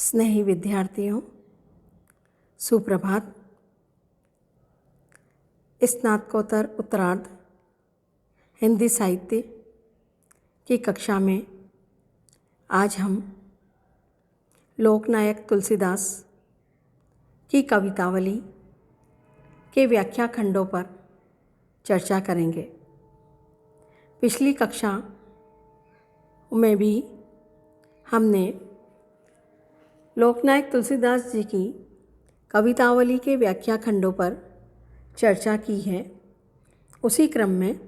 स्नेही विद्यार्थियों, सुप्रभात। स्नातकोत्तर उत्तरार्ध हिंदी साहित्य की कक्षा में आज हम लोकनायक तुलसीदास की कवितावली के व्याख्या खंडों पर चर्चा करेंगे। पिछली कक्षा में भी हमने लोकनायक तुलसीदास जी की कवितावली के व्याख्या खंडों पर चर्चा की है। उसी क्रम में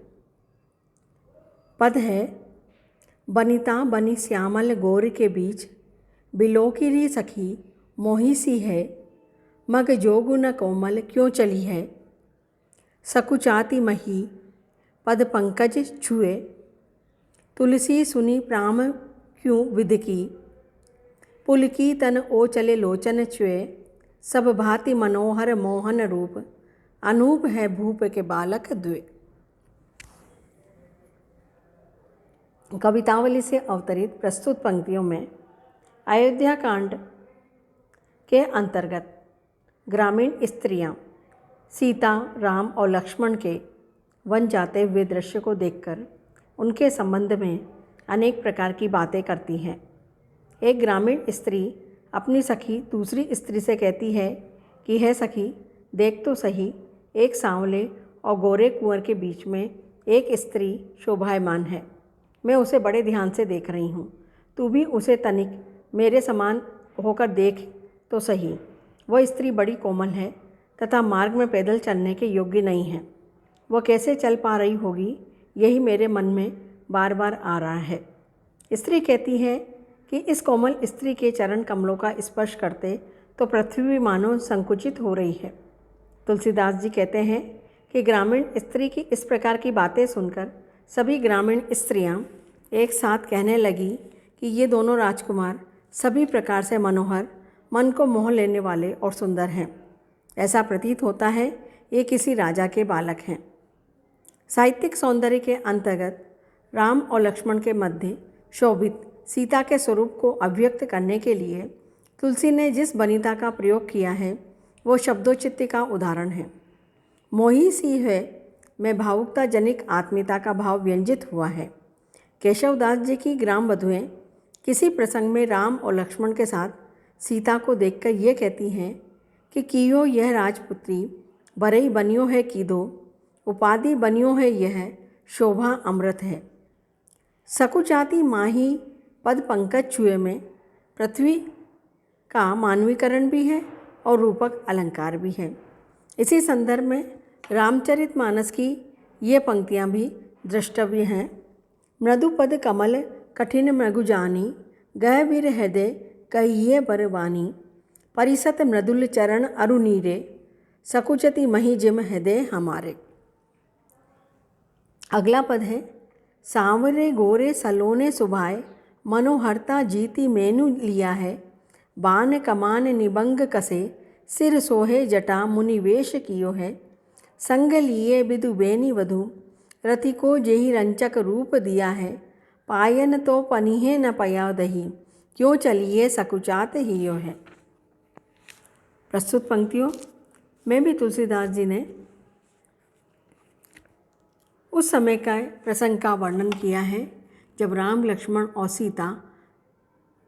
पद है, बनिता बनी श्यामल गोर के बीच, बिलोकी री सखी मोही सी है, मग जोगु न कोमल क्यों चली है, सकुचाती मही पद पंकज छुए, तुलसी सुनी प्राम क्यों विद की, पुलकी तन ओ चले लोचन चुए, सब भांति मनोहर मोहन रूप, अनूप है भूप के बालक द्वे। कवितावली से अवतरित प्रस्तुत पंक्तियों में अयोध्या कांड के अंतर्गत ग्रामीण स्त्रियां सीता, राम और लक्ष्मण के वन जाते हुए दृश्य को देखकर उनके संबंध में अनेक प्रकार की बातें करती हैं। एक ग्रामीण स्त्री अपनी सखी दूसरी स्त्री से कहती है कि है सखी, देख तो सही, एक सांवले और गोरे कुंवर के बीच में एक स्त्री शोभायमान है। मैं उसे बड़े ध्यान से देख रही हूँ। तू भी उसे तनिक मेरे समान होकर देख तो सही। वह स्त्री बड़ी कोमल है तथा मार्ग में पैदल चलने के योग्य नहीं है। वह कैसे चल पा रही होगी, यही मेरे मन में बार बार आ रहा है। स्त्री कहती है कि इस कोमल स्त्री के चरण कमलों का स्पर्श करते तो पृथ्वी मानो संकुचित हो रही है। तुलसीदास जी कहते हैं कि ग्रामीण स्त्री की इस प्रकार की बातें सुनकर सभी ग्रामीण स्त्रियां एक साथ कहने लगी कि ये दोनों राजकुमार सभी प्रकार से मनोहर, मन को मोह लेने वाले और सुंदर हैं। ऐसा प्रतीत होता है ये किसी राजा के बालक हैं। साहित्यिक सौंदर्य के अंतर्गत राम और लक्ष्मण के मध्य शोभित सीता के स्वरूप को अभिव्यक्त करने के लिए तुलसी ने जिस वनिता का प्रयोग किया है वो शब्दोचित्त का उदाहरण है। मोही सी है में भावुकता जनिक आत्मीयता का भाव व्यंजित हुआ है। केशवदास जी की ग्राम वधुएं किसी प्रसंग में राम और लक्ष्मण के साथ सीता को देखकर ये कहती हैं कि कियो यह राजपुत्री, बरई बनियो है कीदो, उपाधि बनियो है यह, शोभा अमृत है। सकुचाती माही पद पंकज छुए में पृथ्वी का मानवीकरण भी है और रूपक अलंकार भी है। इसी संदर्भ में रामचरितमानस की ये पंक्तियाँ भी द्रष्टव्य हैं। मृदु पद कमल कठिन मृगु जानी, गह वीर हृदय कहिए बरवानी, परिसत मृदुल चरण अरु नीरे, सकुचति मही जिम हृदय हमारे। अगला पद है, सांवरे गोरे सलोने सुभाए, मनोहरता जीती मेनु लिया है, बान कमान निबंग कसे, सिर सोहे जटा मुनिवेश कियो है, संग लिए बिदु बेनी वधु, रति को जेहि रंचक रूप दिया है, पायन तो पनिहे न पया दही, क्यों चलिए सकुचात हियो है। प्रस्तुत पंक्तियों में भी तुलसीदास जी ने उस समय का प्रसंग का वर्णन किया है जब राम, लक्ष्मण और सीता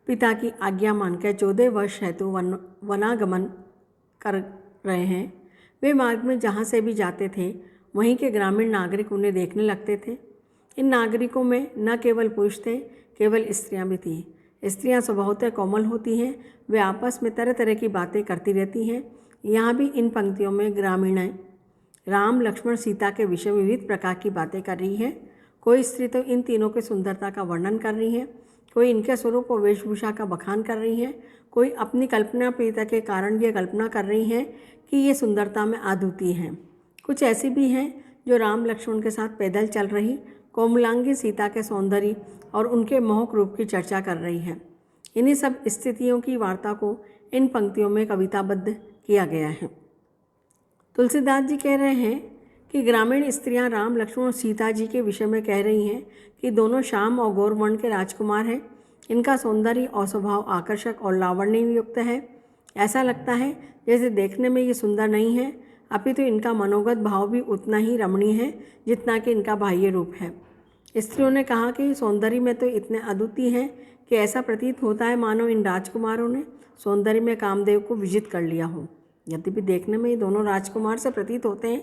पिता की आज्ञा मानकर 14 वर्ष हेतु वनागमन कर रहे हैं। वे मार्ग में जहाँ से भी जाते थे वहीं के ग्रामीण नागरिक उन्हें देखने लगते थे। इन नागरिकों में न केवल पुरुष थे, केवल स्त्रियाँ भी थीं। स्त्रियाँ स्वभावतः कोमल होती हैं। वे आपस में तरह तरह की बातें करती रहती हैं। यहाँ भी इन पंक्तियों में ग्रामीण राम, लक्ष्मण, सीता के विषय में विविध प्रकार की बातें कर रही है। कोई स्त्री तो इन तीनों की सुंदरता का वर्णन कर रही है, कोई इनके स्वरूप और वेशभूषा का बखान कर रही है, कोई अपनी कल्पना प्रियता के कारण ये कल्पना कर रही है कि ये सुंदरता में अद्वितीय हैं। कुछ ऐसी भी हैं जो राम लक्ष्मण के साथ पैदल चल रही कोमलांगी सीता के सौंदर्य और उनके मोहक रूप की चर्चा कर रही हैं। इन्हीं सब स्थितियों की वार्ता को इन पंक्तियों में कविताबद्ध किया गया है। तुलसीदास जी कह रहे हैं कि ग्रामीण स्त्रियां राम, लक्ष्मण और सीता जी के विषय में कह रही हैं कि दोनों श्याम और गौर वर्ण के राजकुमार हैं इनका सौंदर्य और स्वभाव आकर्षक और लावण्ययुक्त है। ऐसा लगता है जैसे देखने में ये सुंदर नहीं है, अपितु इनका मनोगत भाव भी उतना ही रमणीय है जितना कि इनका बाह्य रूप है। स्त्रियों ने कहा कि सौंदर्य में तो इतने अद्वितीय हैं कि ऐसा प्रतीत होता है मानो इन राजकुमारों ने सौंदर्य में कामदेव को विजित कर लिया हो। यद्यपि देखने में ये दोनों राजकुमार से प्रतीत होते हैं,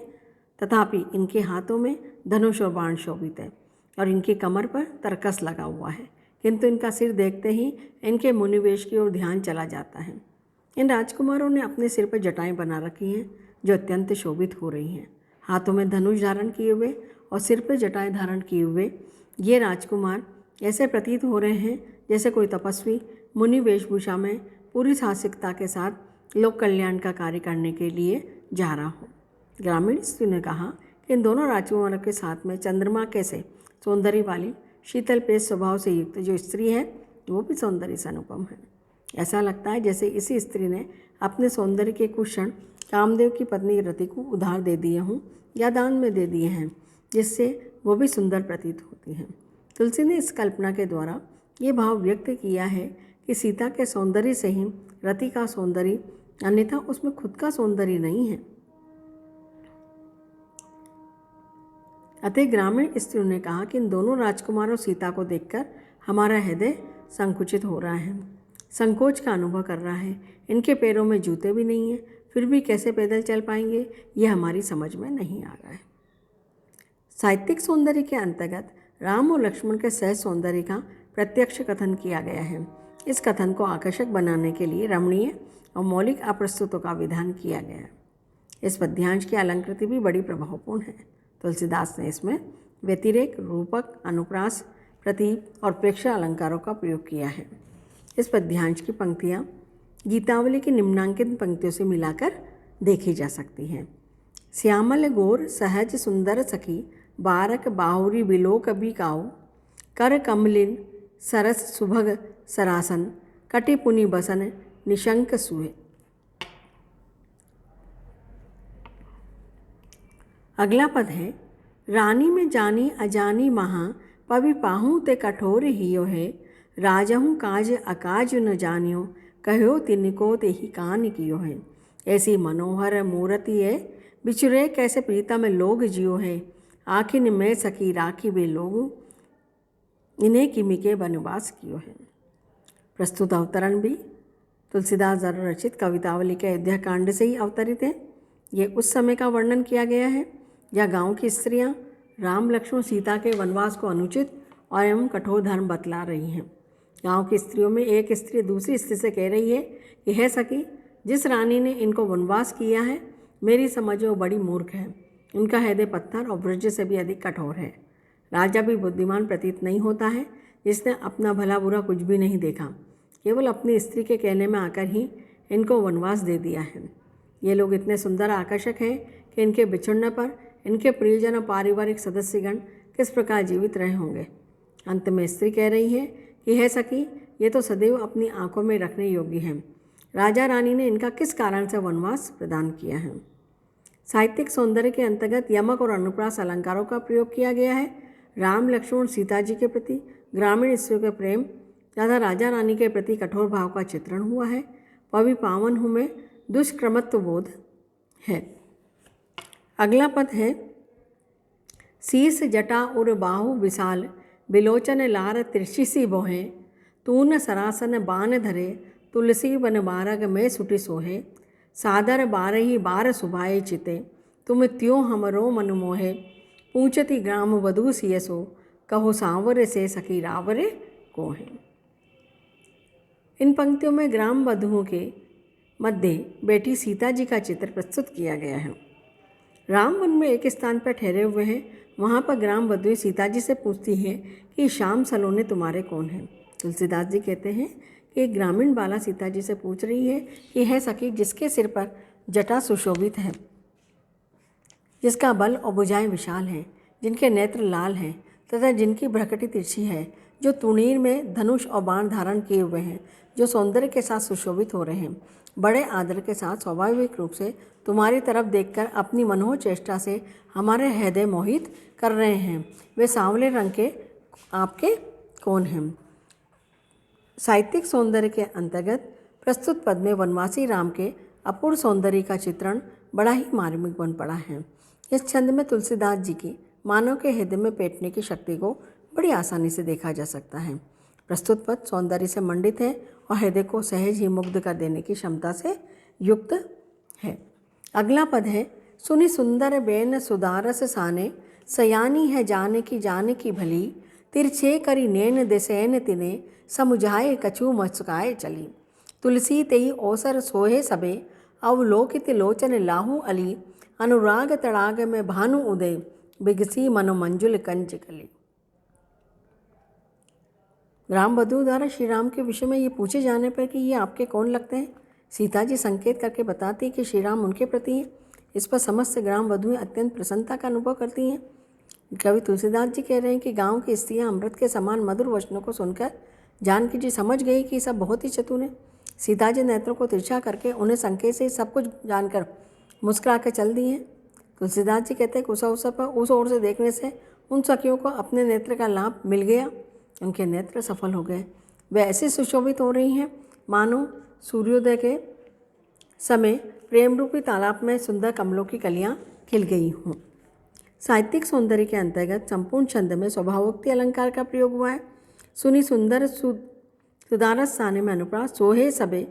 तथापि इनके हाथों में धनुष और बाण शोभित है और इनकी कमर पर तरकस लगा हुआ है, किंतु इनका सिर देखते ही इनके मुनिवेश की ओर ध्यान चला जाता है। इन राजकुमारों ने अपने सिर पर जटाएं बना रखी हैं जो अत्यंत शोभित हो रही हैं। हाथों में धनुष धारण किए हुए और सिर पर जटाएं धारण किए हुए ये राजकुमार ऐसे प्रतीत हो रहे हैं जैसे कोई तपस्वी मुनि वेशभूषा में पूरी साहसिकता के साथ लोक कल्याण का कार्य करने के लिए जा रहा हो। ग्रामीण स्त्री ने कहा कि इन दोनों राजकुमारों के साथ में चंद्रमा कैसे सौंदर्य वाली शीतल पेश स्वभाव से युक्त जो स्त्री है वो भी सौंदर्य से अनुपम है। ऐसा लगता है जैसे इसी स्त्री ने अपने सौंदर्य के कुछ क्षण कामदेव की पत्नी रति को उधार दे दिए हों या दान में दे दिए हैं, जिससे वो भी सुंदर प्रतीत होती हैं। तुलसी ने इस कल्पना के द्वारा ये भाव व्यक्त किया है कि सीता के सौंदर्य से ही रति का सौंदर्य, अन्यथा उसमें खुद का सौंदर्य नहीं है। अतः ग्रामीण स्त्रियों ने कहा कि इन दोनों राजकुमारों सीता को देखकर हमारा हृदय संकुचित हो रहा है, संकोच का अनुभव कर रहा है। इनके पैरों में जूते भी नहीं हैं, फिर भी कैसे पैदल चल पाएंगे ये हमारी समझ में नहीं आ रहा है। साहित्यिक सौंदर्य के अंतर्गत राम और लक्ष्मण के सहज सौंदर्य का प्रत्यक्ष कथन किया गया है। इस कथन को आकर्षक बनाने के लिए रमणीय और मौलिक अप्रस्तुतों का विधान किया गया है। इस पद्यांश की अलंकृति भी बड़ी प्रभावपूर्ण है। तुलसीदास ने इसमें व्यतिरेक, रूपक, अनुप्रास, प्रतीक और प्रेक्षण अलंकारों का प्रयोग किया है। इस पद्यांश की पंक्तियाँ गीतावली की निम्नांकित पंक्तियों से मिलाकर देखी जा सकती हैं। श्यामल गोर सहज सुंदर सखी, बारक बाहुरी बिलोक बिकाऊ, कर कमलिन सरस सुभग सरासन, कटि पुनि बसन निशंक सुहे। अगला पद है, रानी में जानी अजानी महा, पवि पाहूँ ते कठोर हियो है, राजहूँ काज अकाज न जानियो, कहो तिनको ते ही कान कियो है। ऐसी मनोहर मूर्ति है, बिछुरे कैसे प्रीतम लोग जियो है, आखिन में सखी राखी वे लोग, इन्हें किमि के वनवास कियो है। प्रस्तुत अवतरण भी तुलसीदास द्वारा रचित कवितावली के अयोध्या कांड से ही अवतरित है। ये उस समय का वर्णन किया गया है जहाँ गांव की स्त्रियां राम लक्ष्मण सीता के वनवास को अनुचित और एवं कठोर धर्म बतला रही हैं। गांव की स्त्रियों में एक स्त्री दूसरी स्त्री से कह रही है कि है सखी, जिस रानी ने इनको वनवास किया है मेरी समझ वो बड़ी मूर्ख है, उनका हृदय पत्थर और वज्र से भी अधिक कठोर है। राजा भी बुद्धिमान प्रतीत नहीं होता है जिसने अपना भला बुरा कुछ भी नहीं देखा, केवल अपनी स्त्री के कहने में आकर ही इनको वनवास दे दिया है। ये लोग इतने सुंदर आकर्षक हैं कि इनके बिछुड़ने पर इनके प्रियजन और पारिवारिक सदस्यगण किस प्रकार जीवित रहे होंगे। अंत में स्त्री कह रही है कि है सखी, ये तो सदैव अपनी आंखों में रखने योग्य है। राजा रानी ने इनका किस कारण से वनवास प्रदान किया है। साहित्यिक सौंदर्य के अंतर्गत यमक और अनुप्रास अलंकारों का प्रयोग किया गया है। राम लक्ष्मण सीता जी के प्रति ग्रामीण स्त्रियों के प्रेम तथा राजा रानी के प्रति कठोर भाव का चित्रण हुआ है। पवि पावन हूँ में दुष्क्रमत्व बोध है। अगला पद है, शीर्ष जटा उर बाहु विशाल, बिलोचन लार त्रिशिसी बोहे, तून सरासन बान धरे, तुलसी बन बारग में सुटि सोहे, सादर बारही बार सुभाए चिते, तुम त्यों हमरो मन मोहे, पूछती ग्राम वधू सियसो, कहो सांवरे से सखी रावरे को है। इन पंक्तियों में ग्राम वधुओं के मध्य बेटी सीता जी का चित्र प्रस्तुत किया गया है। राम वन में एक स्थान पर ठहरे हुए हैं। वहाँ पर ग्राम वधुएं सीता जी से पूछती हैं कि श्याम सलोने तुम्हारे कौन हैं। तुलसीदास जी कहते हैं कि एक ग्रामीण बाला सीता जी से पूछ रही है कि है सखी, जिसके सिर पर जटा सुशोभित है, जिसका बल और भुजाएं विशाल हैं, जिनके नेत्र लाल हैं तथा जिनकी भ्रकटी तिरछी है, जो तुणीर में धनुष और बाण धारण किए हुए हैं, जो सौंदर्य के साथ सुशोभित हो रहे हैं, बड़े आदर के साथ स्वाभाविक रूप से तुम्हारी तरफ देखकर अपनी मनोहर चेष्टा से हमारे हृदय मोहित कर रहे हैं, वे सांवले रंग के आपके कौन हैं। साहित्यिक सौंदर्य के अंतर्गत प्रस्तुत पद में वनवासी राम के अपूर्व सौंदर्य का चित्रण बड़ा ही मार्मिक बन पड़ा है। इस छंद में तुलसीदास जी की मानव के हृदय में पेटने की शक्ति को बड़ी आसानी से देखा जा सकता है। प्रस्तुत पद सौंदर्य से मंडित है और हृदय को सहज ही मुग्ध कर देने की क्षमता से युक्त है। अगला पद है, सुनी सुंदर बेन सुदारस साने, सयानी है जान की भली, तिरछे करी नैन दिसैन तिने, समुझाए कछु मस्काए चली। तुलसी तेई ओसर सोहे सबे, अवलोकित लोचन लाहू अली, अनुराग तड़ाग में भानु उदय, बिगसी मनो मंजुल कंज कली। राम वधु द्वारा श्री राम के विषय में ये पूछे जाने पर कि ये आपके कौन लगते हैं, सीता जी संकेत करके बताती कि श्री राम उनके प्रति हैं। इस पर समस्त ग्राम वधुएं अत्यंत प्रसन्नता का अनुभव करती हैं। कवि तुलसीदास जी कह रहे हैं कि गांव की स्त्रियां अमृत के समान मधुर वचनों को सुनकर जानकी जी समझ गई कि सब बहुत ही चतुर हैं। सीता जी नेत्रों को तिरछा करके उन्हें संकेत से सब कुछ जानकर मुस्कुरा कर चल दी हैं। तुलसीदास जी कहते हैं कि उस ओर से देखने से उन सखियों को अपने नेत्र का लाभ मिल गया, उनके नेत्र सफल हो गए। वे ऐसे सुशोभित हो रही हैं मानो सूर्योदय के समय प्रेम रूपी तालाब में सुंदर कमलों की कलियां खिल गई हों। साहित्यिक सौंदर्य के अंतर्गत संपूर्ण छंद में स्वभावोक्ति अलंकार का प्रयोग हुआ है। सुनी सुंदर सुदारस साने में अनुप्रास, सोहे सबे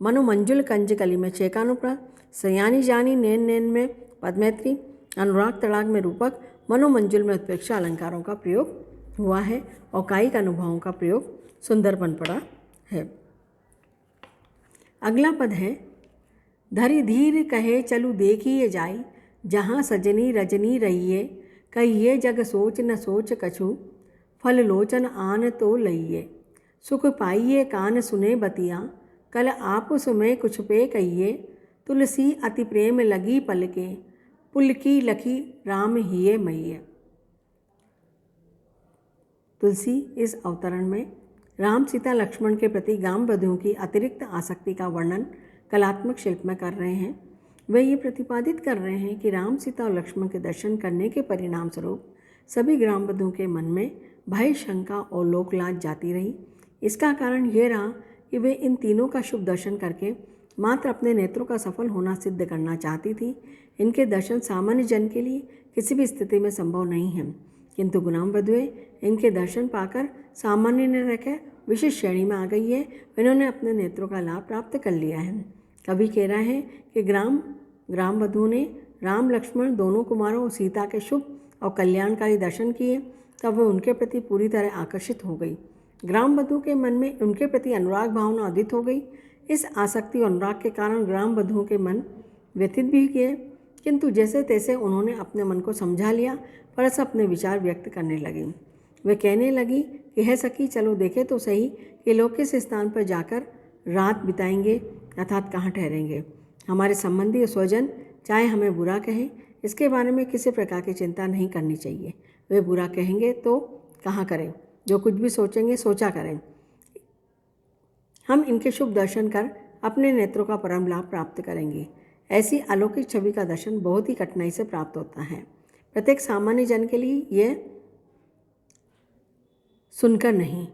मनो मंजुल कंज कली में चेकानुप्रास, सयानी जानी नैन नैन में पद्मैत्री, अनुराग तड़ाग में रूपक, मनो मंजुल में उत्प्रेक्षा अलंकारों का प्रयोग हुआ है और कायिक अनुभवों का प्रयोग सुंदर बन पड़ा है। अगला पद है, धरि धीर कहे चलु देखिए जाई, जहाँ सजनी रजनी रहिए, कहिए जग सोच न सोच कछु, फल लोचन आन तो लइए, सुख पाइए कान सुने बतिया, कल आप सुमे कुछ पे कहिए, तुलसी अति प्रेम लगी पलके, पुलकी लखी राम हिये मैये। तुलसी इस अवतरण में राम सीता लक्ष्मण के प्रति गांव वधुओं की अतिरिक्त आसक्ति का वर्णन कलात्मक शिल्प में कर रहे हैं। वे ये प्रतिपादित कर रहे हैं कि राम सीता और लक्ष्मण के दर्शन करने के परिणाम स्वरूप सभी ग्राम वधुओं के मन में भय, शंका और लोकलाज जाती रही। इसका कारण ये रहा कि वे इन तीनों का शुभ दर्शन करके मात्र अपने नेत्रों का सफल होना सिद्ध करना चाहती थी। इनके दर्शन सामान्य जन के लिए किसी भी स्थिति में संभव नहीं है, किंतु ग्राम वधुएं इनके दर्शन पाकर सामान्य न रहकर विशिष्ट श्रेणी में आ गई है। इन्होंने अपने नेत्रों का लाभ प्राप्त कर लिया है। कवि कह रहा है कि ग्राम वधु ने राम लक्ष्मण दोनों कुमारों और सीता के शुभ और कल्याणकारी दर्शन किए, तब वह उनके प्रति पूरी तरह आकर्षित हो गई। ग्राम वधु के मन में उनके प्रति अनुराग भावना उदित हो गई। इस आसक्ति और अनुराग के कारण ग्राम वधुओं के मन व्यथित भी किए, किंतु जैसे तैसे उन्होंने अपने मन को समझा लिया, परस अपने विचार व्यक्त करने लगी। वे कहने लगी कि है सखी, चलो देखे तो सही कि लोग किस स्थान पर जाकर रात बिताएंगे, अर्थात कहाँ ठहरेंगे। हमारे संबंधी और स्वजन चाहे हमें बुरा कहें, इसके बारे में किसी प्रकार की चिंता नहीं करनी चाहिए। वे बुरा कहेंगे तो कहाँ करें, जो कुछ भी सोचेंगे सोचा करें। हम इनके शुभ दर्शन कर अपने नेत्रों का परम लाभ प्राप्त करेंगे। ऐसी अलौकिक छवि का दर्शन बहुत ही कठिनाई से प्राप्त होता है। प्रत्येक सामान्य जन के लिए यह सुनकर नहीं,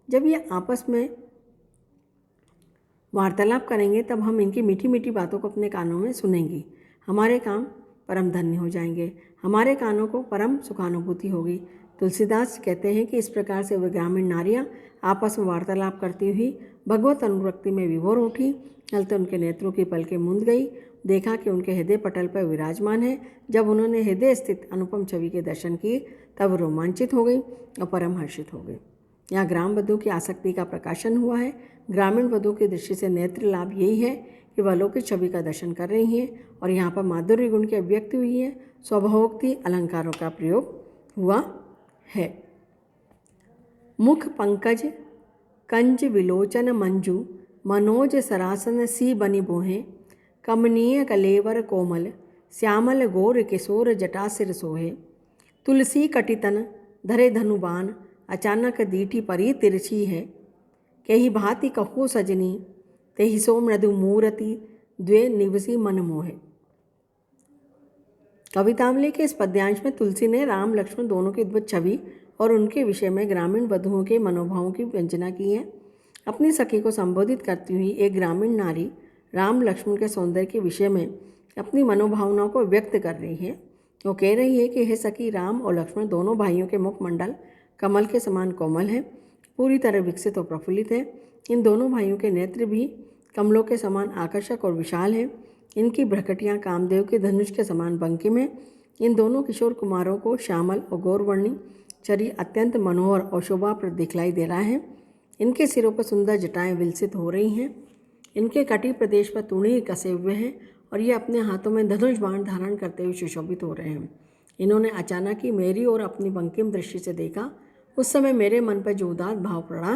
जब ये आपस में वार्तालाप करेंगे तब हम इनकी मीठी मीठी बातों को अपने कानों में सुनेंगे। हमारे काम परम धन्य हो जाएंगे, हमारे कानों को परम सुखानुभूति होगी। तुलसीदास कहते हैं कि इस प्रकार से वे ग्रामीण नारियां आपस में वार्तालाप करती हुई भगवत अनुरक्ति में विभोर उठी। चलते उनके नेत्रों की पलकें मूंद गई, देखा कि उनके हृदय पटल पर विराजमान है। जब उन्होंने हृदय स्थित अनुपम छवि के दर्शन किए तब रोमांचित हो गई और परम हर्षित हो गई। यहाँ ग्राम वधु की आसक्ति का प्रकाशन हुआ है। ग्रामीण वधु की दृष्टि से नेत्र लाभ यही है कि वह अलौकिक छवि का दर्शन कर रही हैं और यहाँ पर माधुर्य गुण की अभिव्यक्ति हुई है। स्वभावोक्ति अलंकारों का प्रयोग हुआ है। मुख पंकज कंज विलोचन मंजू, मनोज सरासन सी बनि बोहे, कमनीय कलेवर कोमल, श्यामल गोर किशोर जटा सिर सोहे, तुलसी कटितन धरे धनुबान, अचानक दीठी परी तिरछी है, कही भांति कहो सजनी, तेहि सो मृदु मूरति, द्वे निवसी मन मोहे। कवितावली के इस पद्यांश में तुलसी ने राम लक्ष्मण दोनों की अद्भुत छवि और उनके विषय में ग्रामीण वधुओं के मनोभावों की व्यंजना की है। अपनी सखी को संबोधित करती हुई एक ग्रामीण नारी राम लक्ष्मण के सौंदर्य के विषय में अपनी मनोभावनाओं को व्यक्त कर रही है। वो कह रही है कि हे सखी, राम और लक्ष्मण दोनों भाइयों के मुखमंडल कमल के समान कोमल है, पूरी तरह विकसित और प्रफुल्लित है। इन दोनों भाइयों के नेत्र भी कमलों के समान आकर्षक और विशाल हैं। इनकी भ्रकटियाँ कामदेव के धनुष के समान बंकिम है। इन दोनों किशोर कुमारों को श्यामल और गौरवर्णी शरीर अत्यंत मनोहर और शोभाप्रद दिखलाई दे रहा है। इनके सिरों पर सुंदर जटाएं विलसित हो रही हैं। इनके कटी प्रदेश पर तूणी कसे हुए हैं और ये अपने हाथों में धनुष बाण धारण करते हुए सुशोभित हो रहे हैं। इन्होंने अचानक ही मेरी और अपनी बंकिम दृष्टि से देखा। उस समय मेरे मन पर जो उदात भाव पड़ा,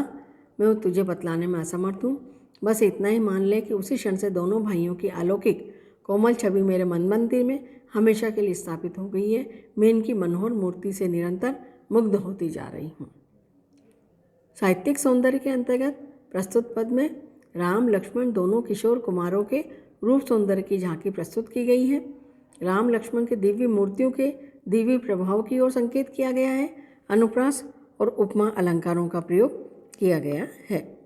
मैं वो तुझे बतलाने में असमर्थ हूँ। बस इतना ही मान ले कि उसी क्षण से दोनों भाइयों की अलौकिक कोमल छवि मेरे मन मंदिर में हमेशा के लिए स्थापित हो गई है। मैं इनकी मनोहर मूर्ति से निरंतर मुग्ध होती जा रही हूँ। साहित्यिक सौंदर्य के अंतर्गत प्रस्तुत पद में राम लक्ष्मण दोनों किशोर कुमारों के रूप सौंदर्य की झांकी प्रस्तुत की गई है। राम लक्ष्मण के दिव्य मूर्तियों के दिव्य प्रभाव की ओर संकेत किया गया है। अनुप्रास और उपमा अलंकारों का प्रयोग किया गया है।